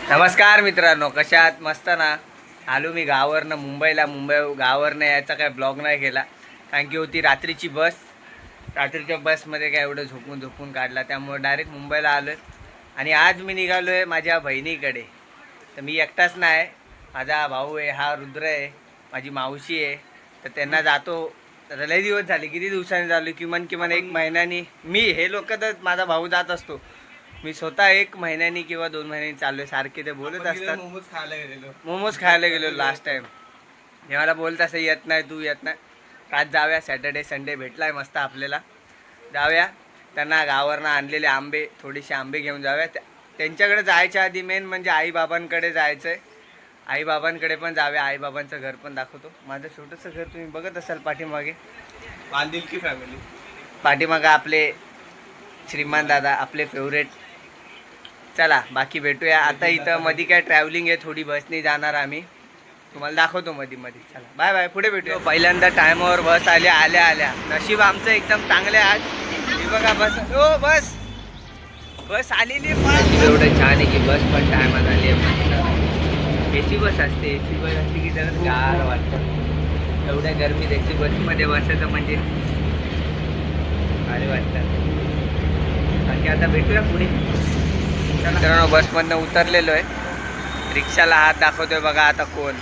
नमस्कार मित्रांनो, कशा आहात? मस्त ना. आलो मी गावावरनं मुंबईला. गावावरनं यायचा काय ब्लॉग नाही केला कारण की होती रात्रीची बस. रात्रीच्या बसमध्ये काय एवढं झोपून काढला, त्यामुळे डायरेक्ट मुंबईला आलो आहे. आणि आज मी निघालो आहे माझ्या बहिणीकडे. तर मी एकटाच नाही, माझा भाऊ आहे, हा रुद्र आहे, माझी मावशी आहे. तर त्यांना जातो. तर लई दिवस झाले, किती दिवसांनी झालो, किमान 1 महिन्यानी. मी हे लोक तर माझा भाऊ जात असतो, मी स्वतः 1 महिन्यानी किंवा 2 महिन्यांनी चाललोय. सारखे ते बोलत असतात. मोमोज खायला गेलो लास्ट टाइम. हे मला बोलत असं येत नाही, तू येत नाही. आज जाऊया, सॅटर्डे संडे भेटलाय मस्त आपल्याला. जाऊया. त्यांना गावावरनं आणलेले आंबे, थोडेसे आंबे घेऊन जाऊया. त्यांच्याकडे जायच्या आधी मेन म्हणजे आईबाबांकडे जायचं आहे. आईबाबांकडे पण जाऊया. आईबाबांचं घर पण दाखवतो. माझं छोटंसं घर तुम्ही बघत असाल पाठीमागे. बांधिलकी फॅमिली. पाठीमागे आपले श्रीमान दादा, आपले फेवरेट. चला बाकी भेटूया. आता इथं मध्ये काय ट्रॅव्हलिंग आहे, थोडी बसने जाणार आम्ही, तुम्हाला दाखवतो मध्ये. चला बाय बाय, पुढे भेटूया. पहिल्यांदा टायमावर बस आल्या. नशीब आमचं एकदम चांगलं आहे आज. ही बघा बस, ओ बस आलेली आहे. एवढं छान आहे की बस पण टायमात आली आहे. एसी बस असते, एसी बस असते की जरा गार वाटतं. एवढ्या गरमीत एसी बसमध्ये बसायचं म्हणजे भारी वाटतं. बाकी आता भेटूया पुढे. मित्रांनो, बसमधनं उतरलेलो आहे. रिक्षाला हात दाखवतोय बघा आता कोण.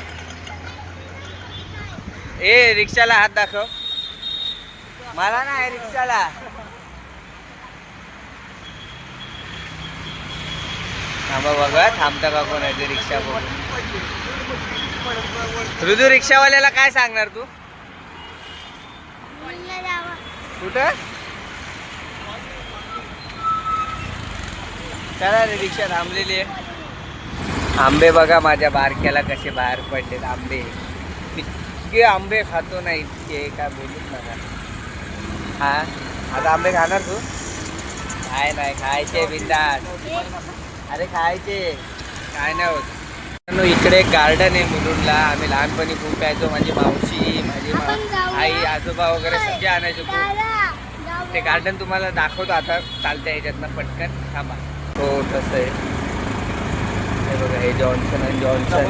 ए रिक्षाला हात दाखव. मला नाही, रिक्षाला. थांबा बघा, थांबता का कोण आहे ते रिक्षा बघून. ऋतू, रिक्षावाल्याला काय सांगणार तू? कुठं? चला रे, रिक्षा थांबलेली आहे. आंबे बघा माझ्या बारक्याला कसे बाहेर पडलेत आंबे. इतके आंबे खातो नाही, इतके काय बोलूच नका. हा, आता आंबे खाणार तू? काय नाही खायचे बिंदास. अरे खायचे, काय नाही होत. इकडे एक गार्डन आहे मुलुंडला. आम्ही लहानपणी खूप यायचो. माझी मावशी, आई, आजोबा वगैरे सगळे आणायचो खूप. ते गार्डन तुम्हाला दाखवतो आता, चालत्या ह्याच्यातनं पटकन. थांबा. हो तसं आहे. हे बघा, हे जॉन्सन अँड जॉन्सन.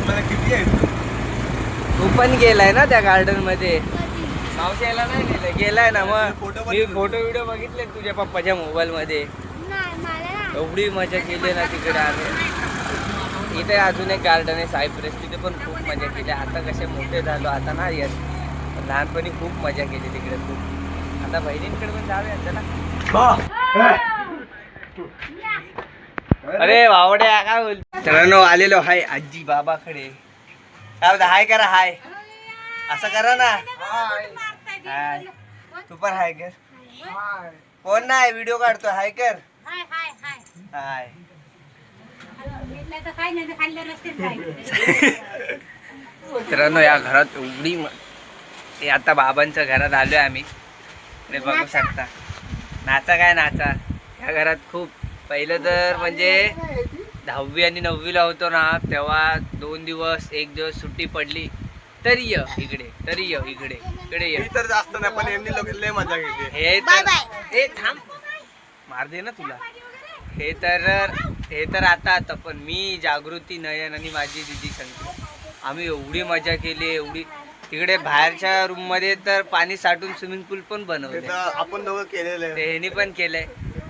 तू पण गेलाय ना त्या गार्डन मध्ये? मावशी यायला नाही गेलाय? गेलाय ना. मग मी फोटो व्हिडिओ बघितले तुझ्या पप्पाच्या मोबाईल मध्ये. एवढी मजा केली ना तिकडे आम्ही. इथे अजून एक गार्डन आहे सायप्रेस, तिथे पण खूप मजा केली. आता कसे मोठे झालो आता ना येत, लहानपणी खूप मजा केली तिकडे खूप. आता बहिणींकडे पण जाऊया चला. अरे बावड्या, काय बोल. मित्रांनो, आलेलो हाय आजी बाबाकडे. काय बोलता? हाय करा, हाय असं करा ना. हाय. तू पण हाय कर. कोण नाही, व्हिडिओ काढतो. हाय कर. हाय. मित्रांनो, या घरात एवढी आता बाबांच्या घरात आलोय आम्ही. बघू शकता. नाचा काय नाचा. या घरात खूप पहिलं तर म्हणजे 10वी आणि 9वीला होतो ना, तेव्हा 2 दिवस 1 दिवस सुट्टी पडली तरी ये इकडे, इकडे ये. तर जास्त नाही, पण यांनी लय मजा घेतली. हे थांब, मार दे ना तुला. हे तर आता पण मी, जागृती, नयन आणि माझी दिदी सांगते, आम्ही एवढी मजा केली, एवढी. तिकडे बाहेरच्या रूम मध्ये तर पाणी साठून स्विमिंग पूल पण बनवले. आपण दोघं केलेलं आहे. ह्यानी पण केलंय.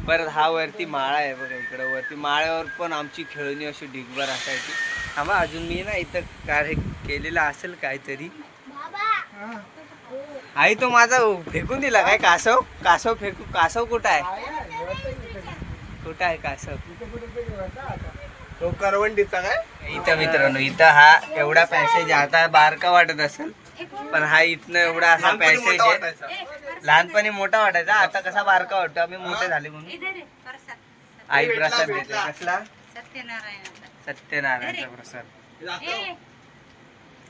परत हा वरती माळा आहे बघा, इकडे वरती माळ्यावर पण आमची खेळणी अशी ढिगभर असायची. थांबा, अजून मी ना इथं काय केलेलं असेल काहीतरी. आई तो माझा फेकून दिला काय? कासव फेकू. कासव कुठं आहे? कासव? तो करवंडीचा काय? इथं मित्रांनो, इथं हा एवढा पॅसेज आता बारका वाटत असेल, पण हा इथनं एवढा असा पॅसेज आहे. लहानपणी मोठा वाटायचा, आता कसा बारका वाटतो. आम्ही मोठे झाले म्हणून. आई प्रसाद देते. कसला? सत्यनारायणचा प्रसाद.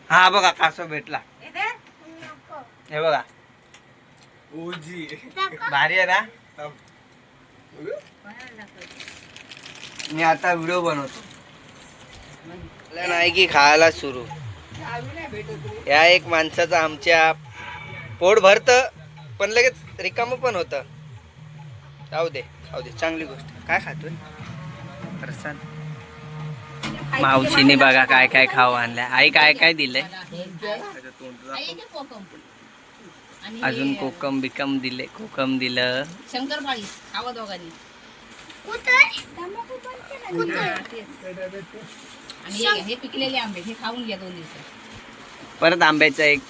हा बघा, कासव भेटला. हे बघा, भारी आहे ना. मी आता व्हिडिओ बनवतो. नाही की खायला सुरू. या एक माणसाचं आमच्या पोट भरतं, पण लगेच रिकामं पण होतं. जाऊ दे चांगली गोष्ट. काय खातोय? प्रसाद. मावशीने बघा काय काय खाऊ आणलंय. आई काय काय दिलंय? अजून कोकम बिकम दिले. कोकम दिलं. शंकरपाळी खावा दोघांनी. आणि हे पिकलेले आंबे हे खाऊन घ्या 2 दिवसात. परत आंब्याचं एक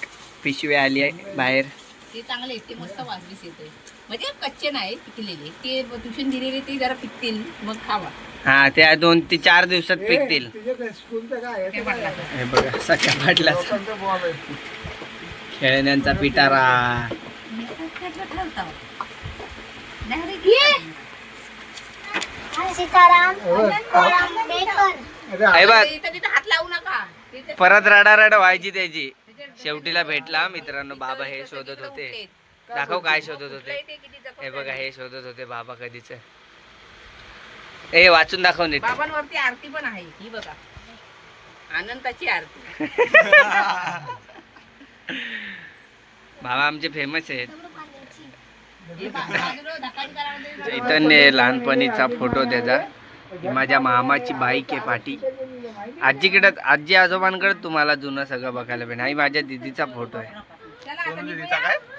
पिशवी आली आहे बाहेर. ते चांगले ते मस्त वाजवीस येतोय. म्हणजे कच्चे नाही पिकलेले ते ट्युशन दिलेले ते जरा पिकतील मग खावा. हा ते 2 ते 4 दिवसात पिकतील. ते वाटलं. हे बघा सख्या पाटलाचा खेळण्यांचा पिटारा. सीताराम हे बघ तिथं हात लावू नका. परत रडारड व्हायची त्याची. शेवटीला भेटला मित्रांनो. बाबा हे शोधत होते. दाखव काय शोधत होते. हे बघा हे शोधत होते बाबा कधीच. ए वाचून दाखव नीट. बाबांवरती आरती पण आहे ही बघा. अनंताची आरती. बाबा आमचे फेमस आहेत. हे बाजूला चैतन्य लहानपणीचा फोटो त्याचा. ही माझ्या मामाची बाईक आहे पाठी. आजीकडे आजी आजोबांकडे तुम्हाला जुनं सगळं बघायला भेटेल. ही माझ्या दीदीचा फोटो आहे.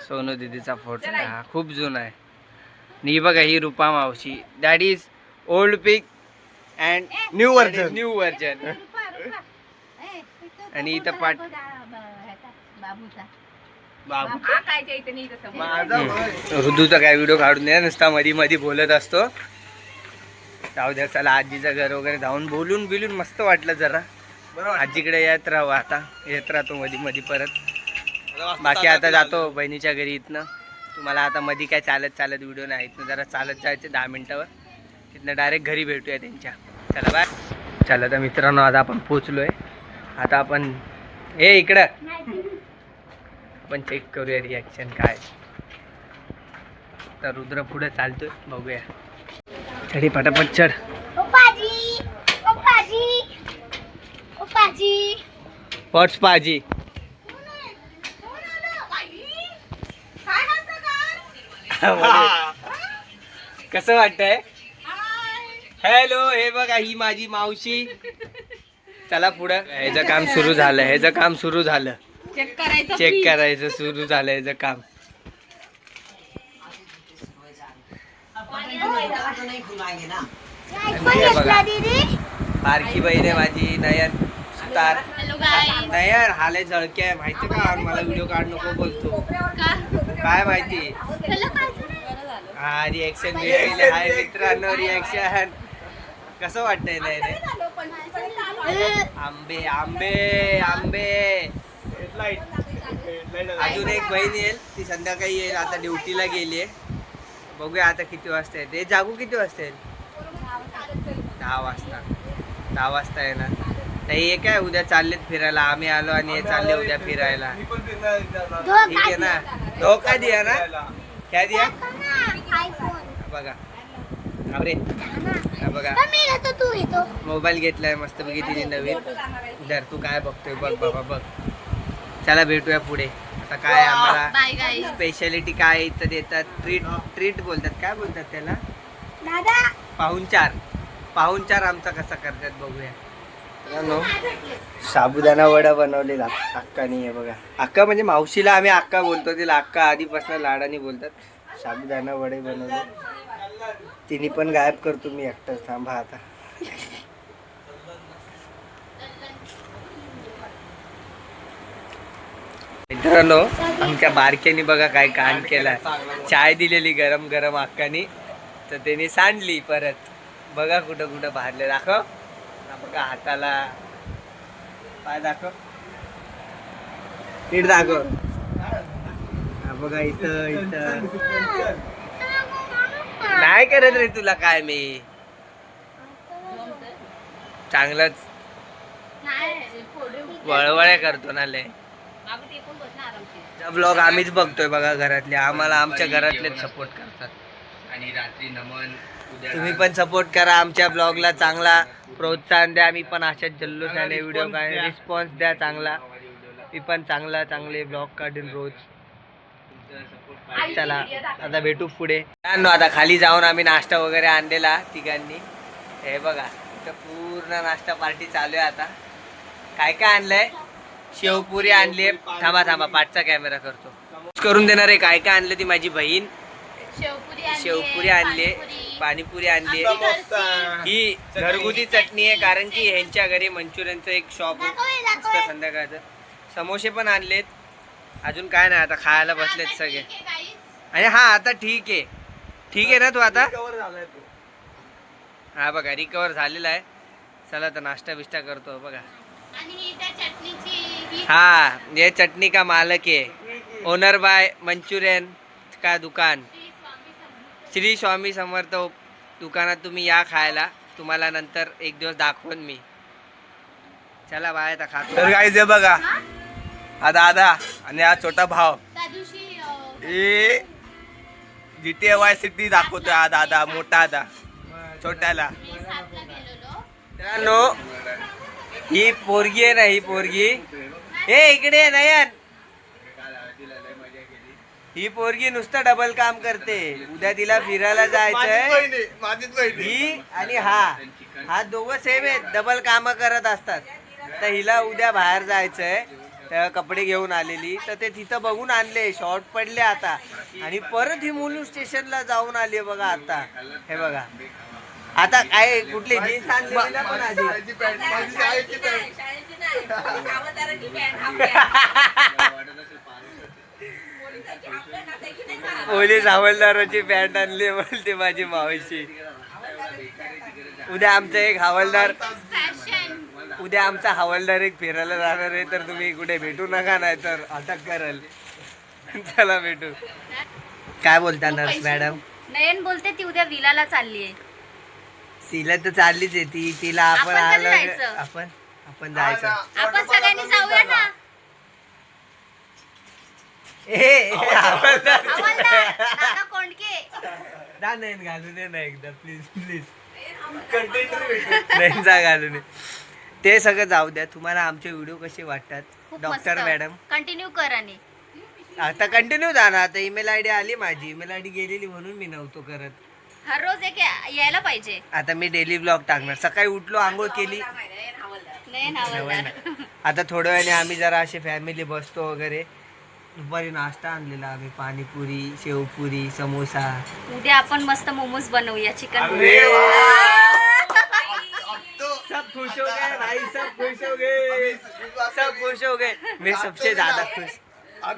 सोनू दीदीचा फोटो. हा खूप जुना आहे. आणि ही बघा ही रूपा मावशी. That is old pic and new version. New version. आणि इथं पाठ बाबूचा बाबू. हा काय चैतन्य इथं समोर. ऋतूचा काय व्हिडिओ काढून द्या. नुसता मधी मधी बोलत असतो. जाऊ द्या चला आजीचं घर वगैरे जाऊन बोलून बिलून मस्त वाटलं जरा. आजीकडे येत राहू. आता येत राहतो मधी मधी परत. बाकी आता जातो बहिणीच्या घरी. इथनं तुम्हाला आता मधी काय चालत व्हिडिओ नाही. इथनं जरा चालत जायचं 10 मिनिटावर. तिथनं डायरेक्ट घरी भेटूया त्यांच्या. चला बाय. चला तर मित्रांनो आता आपण पोचलोय. आता आपण हे इकडं आपण चेक करूया रिॲक्शन काय. तर रुद्र पुढे चालतोय बघूया. तरी पटापट चढ. पट्स पाजी. कसं वाटतंय? हॅलो. हे बघा ही माझी मावशी. चला पुढं. ह्याचं काम सुरू झालं. चेक करायचं. चेक करायचं सुरू झालं ह्याचं काम. बारकी बहीण आहे माझी नयन सुतार. नयन हाले झळके आहे माहिती का. मला व्हिडिओ काढ नको बोलतो. काय माहिती. हा रिॲक्शन भेटले. हाय मित्रांनो रिॲक्शन. कसं वाटतंय नयन. आंबे आंबे आंबे. अजून एक बहीण येईल. ती संध्याकाळी येईल. आता ड्युटीला गेली आहे. बघूया आता किती वाजता येते. जागू किती वाजता येईल. 10 वाजता. 10 वाजता येणार. नाही हे काय उद्या चाललेत फिरायला. आम्ही आलो आणि हे चालले उद्या फिरायला. ठीक आहे ना. धोका दिया ना. काय दिया बघा. अरे बघा मोबाईल घेतलाय मस्त पैकी तिने नवीन. धर तू काय बघतोय बघ बाबा बघ. चला भेटूया पुढे. आता काय आम्हाला स्पेशालिटी काय इथं देतात. ट्रीट बोलतात. काय बोलतात त्याला. पाहुणचार आमचा कसा करतात बघूया. साबुदाणा वडा बनवलेला अक्कानी. आहे बघा. अक्का म्हणजे मावशीला आम्ही अक्का बोलतो. तिला अक्का आधीपासून लाडाने बोलतात. साबुदाणा वडे बनवले. तिने पण गायब करतो मी एकटाच. थांबा आता. मित्रांनो आमच्या बारक्यानी बघा काय कांड केलाय. चाय दिलेली गरम गरम अक्कानी. तर त्याने सांडली परत. बघा कुठं कुठं बाहेरले. दाखव. बघा हाताला पाय दाखव. नीट दाखव. बघा इथं इथं. नाही करत रे तुला काय मी. चांगलंच वळवळ्या करतो ना लय. ब्लॉग आम्हीच बघतोय बघा घरातले. आम्हाला आमच्या घरातलेच सपोर्ट करतात. आणि रात्री नमन. तुम्ही पण सपोर्ट करा आमच्या ब्लॉगला. चांगला प्रोत्साहन द्या. मी पण अशाच जल्लोषाने व्हिडिओ काय रिस्पॉन्स द्या चांगला. मी पण चांगले ब्लॉग काढून रोज. चला आता भेटू पुढे. आता खाली जाऊन आम्ही नाश्ता वगैरे आणलेला तिघांनी. हे बघा इथं पूर्ण नाश्ता पार्टी चालू आहे आता. काय काय आणलंय? शेवपुरी आणली. थांबा थांबा, पाठचा कॅमेरा करतो. करून देणार आहे. काय काय आणलं ती माझी बहीण. शेवपुरी आणली, पाणीपुरी आणली. ही घरगुती चटणी आहे कारण की ह्यांच्या घरी मंचुरियनचं एक शॉप असतं संध्याकाळचं. समोसे पण आणलेत. अजून काय नाही, आता खायला बसलेत सगळे. आणि हा आता ठीक आहे ना तू आता? हा बघा रिकवर झालेला आहे. चला तर नाश्ता बिष्टा करतो बघा. हाँ ये चटनी का मालक है, ओनर बाय मंचुरियन का दुकान श्री स्वामी समर्थ दुकानात. तुम्ही या खायला, तुम्हाला नंतर एक दिवस दाखवून मी. चला बाय आता खातो. तर गाईज हे बघा, हा दादा आणि हा छोटा भाव. हे GTA Vice City दाखवतोय हा दादा, मोठा दादा छोट्याला. मित्रांनो ही पोरगी आहे ना, ही पोरगी हे इकडे आहे नयन. ही पोरगी नुसतं डबल काम करते. उद्या तिला फिरायला जायचंय. माझीच बहिणी. ही आणि हा दोघं सेम आहेत, डबल काम करत असतात. तर हिला उद्या बाहेर जायचंय, तर कपडे घेऊन आलेली. तर ते तिथं बघून आणले, शॉर्ट पडले आता. आणि परत ही मुलुंड स्टेशनला जाऊन आली बघा आता. हे बघा आता काय कुठली जीन्स आणलेली ना पण आधी. पोलीस हवालदाराची पॅन्ट आणली बोलते माझी मावशी. उद्या आमचा एक हवालदार, उद्या आमचा हवालदार एक फिरायला जाणार आहे. तर तुम्ही कुठे भेटू नका, नाही तर अटक करल. चला भेटू. काय बोलता नर्स मॅडम? नयन बोलते ती उद्या विलाला चालली आहे. तिला तर चाललीच आहे ती. तिला आपण आपण कधी आलं जायचं? आपण जायचं. आपण सगळ्यांनी जाऊया ना. हवालदार दादा कोंडके नाही घालू दे ना एकदा प्लीज. नाही जा घालू दे. ते सगळं जाऊ द्या. तुम्हाला आमचे व्हिडिओ कसे वाटतात डॉक्टर मॅडम? कंटिन्यू कर. आणि आता कंटिन्यू जाणार. आता ईमेल आयडी आली माझी. ईमेल आयडी गेलेली म्हणून मी नव्हतो करत. हर रोज एक यायला पाहिजे. आता मी डेली ब्लॉग टाकणार. सकाळी उठलो, आंघोळ केली. नयन हवालदार. आता थोड्या वेळाने आम्ही जरा असे फॅमिली बसतो वगैरे. दुपारी नाश्ता आणलेला आम्ही, पाणीपुरी, शेवपुरी, समोसा. उद्या आपण मस्त मोमोज बनवूया, चिकन. सब खुश हो गए भाई, सब खुश हो गए, सब खुश हो गए. मैं सबसे ज्यादा खुश.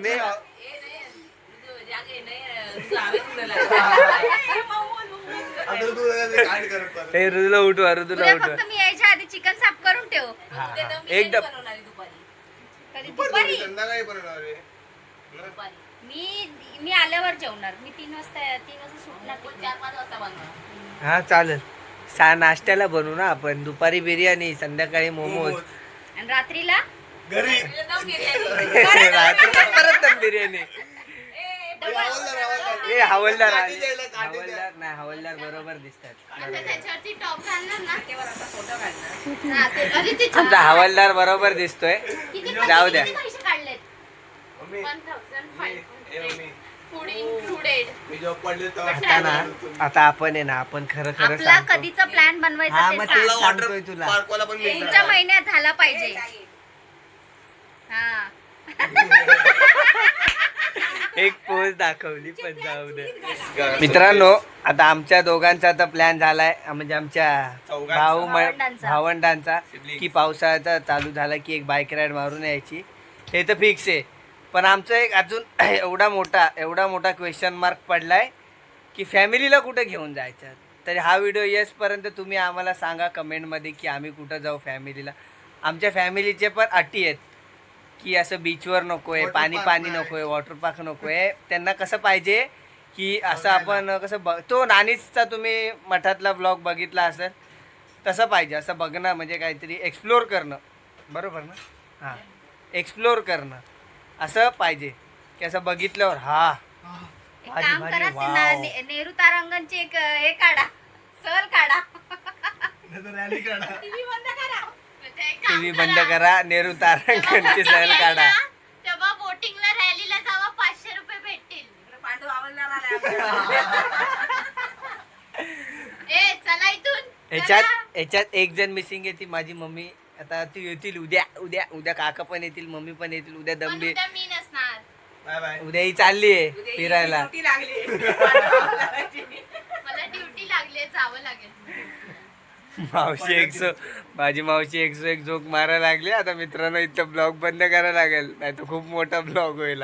मैं रुदूला उठवा. उद्या फक्त मी यायच्या आधी चिकन साफ करून ठेव. एकदम कधी दुपारी संध्याकाळी बनवणार आहे. मी आल्यावर जेवणार. मी 3 वाजता सुटणार. 4-5 वाजता बनवणार. हा चालेल. नाश्त्याला बनवू ना आपण. दुपारी बिर्याणी, संध्याकाळी मोमोज, आणि रात्रीला घरी परत दम बिर्याणी. ए हवालदार आले. काठी द्यायला, काठी हवालदार नाही, हवालदार बरोबर दिसतात. त्याच्यावरती टॉप घालणार ना. आमचा हवालदार बरोबर दिसतोय. जाऊ द्या. पैसे काढलेत? मम्मी, 1500 फूड मी इन्क्लुडेड. जॉब पडले आता ना, आता आपण आहे ना, आपण खरं आपला सांगतो. कधीचा प्लॅन हा, बनवायचा ते मग सांग. तेच सांगतोय तुला. पार्कवाला पण मी पुढच्या महिन्यात झाला पाहिजे. हा. एक पोज दाखवली पण जाऊ दे. मित्रांनो आता आमच्या दोघांचा आता प्लॅन झालाय, म्हणजे आमच्या भावंडांचा, की पावसाळ्याचा चालू झाला की एक बाईक राईड मारून यायची. हे तर फिक्स आहे. पण आमचं एक अजून एवढा मोठा क्वेश्चन मार्क पडलाय की फॅमिलीला कुठं घेऊन जायचं. तर हा व्हिडिओ येसपर्यंत तुम्ही आम्हाला सांगा कमेंटमध्ये की आम्ही कुठं जाऊ फॅमिलीला. आमच्या फॅमिलीचे पण अटी आहेत की असं बीचवर नको आहे, पाणी नको आहे, वॉटर पार्क नको आहे. त्यांना कसं पाहिजे की असं आपण कसं तो नानीचा तुम्ही मठातला ब्लॉग बघितला असेल तसं पाहिजे. असं बघणं म्हणजे काहीतरी एक्सप्लोर करणं, बरोबर ना? हां, एक्सप्लोर करणं असं पाहिजे की असं बघितल्यावर एक काम करा, ते नेहरू तारांगणची एक हे काढा, सहल काढा. रॅली काढा. टीव्ही बंद करा, नेहरू तारांगणची सहल काढा. तेव्हा बोटिंगला रॅलीला जावा, 500 रुपये भेटतील. पांडू चला इथून. याच्यात एक जण मिसिंग आहे, ती माझी मम्मी. आता ती येतील उद्या उद्या उद्या काका पण येतील, मम्मी पण येतील उद्या. पण दमली उद्या मी नसणार. Bye bye. उद्या ही चालली आहे फिरायला. ड्युटी लागली. मला ड्युटी लागली आहे, जावं लागेल. मावशी माझी मावशी 101 जोक मारायला लागली. आता मित्रांनो इथं ब्लॉग बंद करायला लागेल, नाही तर खूप मोठा ब्लॉग होईल.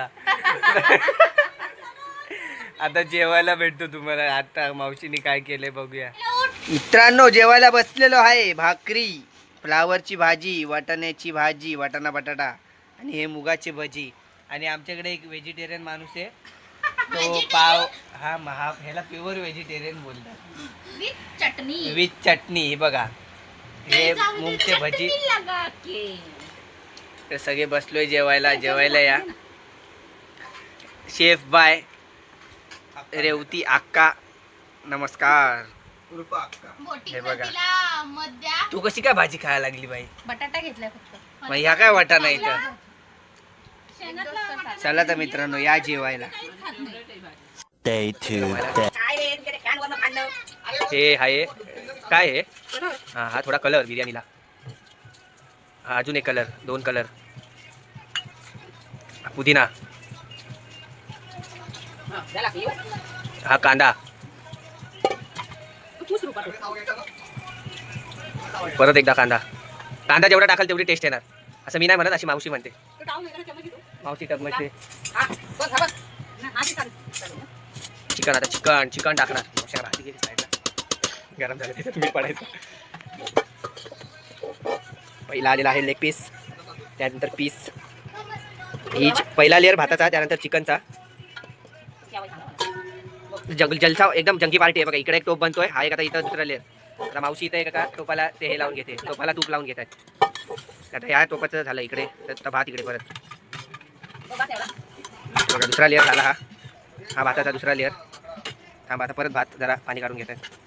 आता जेवायला भेटतो तुम्हाला. आता मावशीने काय केलंय बघूया. मित्रांनो जेवायला बसलेलो आहे. भाकरी, फ्लावरची भाजी, वाटाण्याची भाजी, वाटाणा बटाटा आणि हे मुगाची भजी. आणि आमच्याकडे एक व्हेजिटेरियन माणूस आहे, तो पाव. हा ह्याला प्युअर व्हेजिटेरियन बोलतात. With chutney. विथ चटणी. हे बघा, हे मूगचे भजी. लगा के. तर सगळे बसलोय जेवायला. जेवायला या. शेफ बाय रेवती अक्का, नमस्कार. उर्फ अक्का. बोटी हे बघा. तिला मध द्या. तू कशी काय भाजी खायला लागली बाई? बटाटा घेतलाय फक्त. मग ह्या काय वाटाणा इथं? शेंगातला बटाटा. चला तर मित्रांनो या जेवायला. Day 2. हे आहे काय आहे? हा थोडा कलर बिर्याणीला. हा अजून एक कलर, 2 कलर. पुदिना. हा कांदा. परत एकदा कांदा. कांदा जेवढा टाकाल तेवढी टेस्ट येणार, असं मी नाही म्हणत, अशी मावशी म्हणते. मावशी टकमते. चिकन. आता चिकन टाकणार. भाजी गेली साईडला, गरम झालं तिथे तुम्ही पडायचं. पहिला आलेला आहे लेग पीस, त्यानंतर पीस. ही पहिला लेअर भाताचा, त्यानंतर चिकनचा. जलसा एकदम जंगी पार्टी आहे बघा. इकडे एक टोप बनतोय, हा एक आता इथं दुसरा लेअर. आता मावशी इथं एका टोपाला ते हे लावून घेते, टोपाला तूप लावून घेत आहेत. आता ह्या टोपाचं झालं इकडे, तर भात इकडे परत बघा. दुसरा लेअर झाला हा भाताचा दुसरा लेअर. थांबा आता परत भात जरा पाणी काढून घेत आहेत.